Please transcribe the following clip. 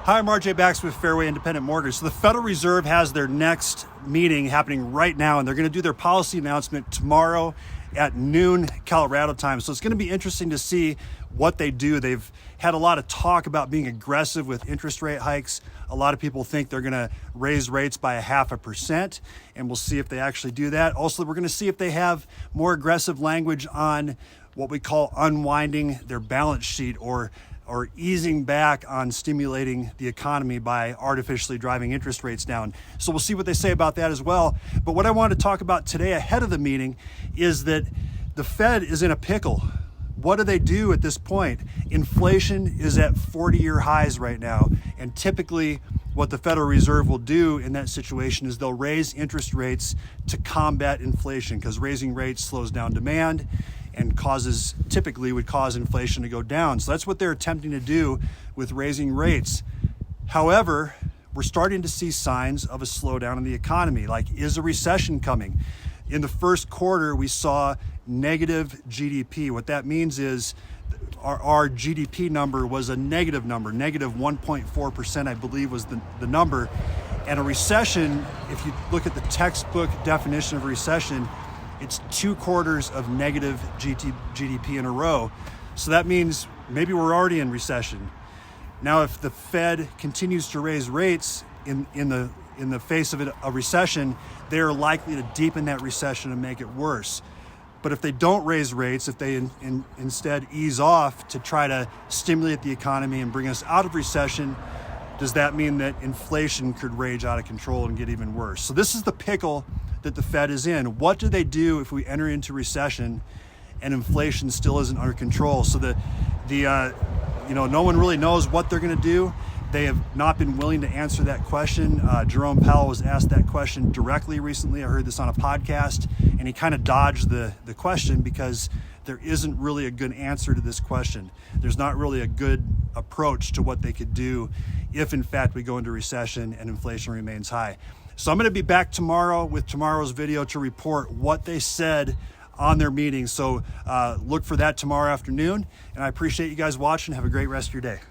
Hi, I'm RJ Baxter with Fairway Independent Mortgage. So the Federal Reserve has their next meeting happening right now, and they're going to do their policy announcement tomorrow at noon Colorado time. So it's going to be interesting to see what they do. They've had a lot of talk about being aggressive with interest rate hikes. A lot of people think they're going to raise rates by 0.5%, and we'll see if they actually do that. Also, we're going to see if they have more aggressive language on what we call unwinding their balance sheet or easing back on stimulating the economy by artificially driving interest rates down. So we'll see what they say about that as well. But what I wanted to talk about today ahead of the meeting is that the Fed is in a pickle. What do they do at this point? Inflation is at 40-year highs right now. And typically what the Federal Reserve will do in that situation is they'll raise interest rates to combat inflation, because raising rates slows down demand and typically would cause inflation to go down. So that's what they're attempting to do with raising rates. However, we're starting to see signs of a slowdown in the economy. Like, is a recession coming? In the first quarter, we saw negative GDP. What that means is our GDP number was a negative number, negative 1.4%, I believe was the number. And a recession, if you look at the textbook definition of a recession, it's 2 quarters of negative GDP in a row. So that means maybe we're already in recession. Now, if the Fed continues to raise rates in the face of a recession, they're likely to deepen that recession and make it worse. But if they don't raise rates, if they instead ease off to try to stimulate the economy and bring us out of recession, does that mean that inflation could rage out of control and get even worse? So this is the pickle that the Fed is in. What do they do if we enter into recession and inflation still isn't under control? So no one really knows what they're going to do. They have not been willing to answer that question. Jerome Powell was asked that question directly recently. I heard this on a podcast, and he kind of dodged the question because there isn't really a good answer to this question. There's not really a good approach to what they could do if, in fact, we go into recession and inflation remains high. So I'm going to be back tomorrow with tomorrow's video to report what they said on their meeting. So look for that tomorrow afternoon. And I appreciate you guys watching. Have a great rest of your day.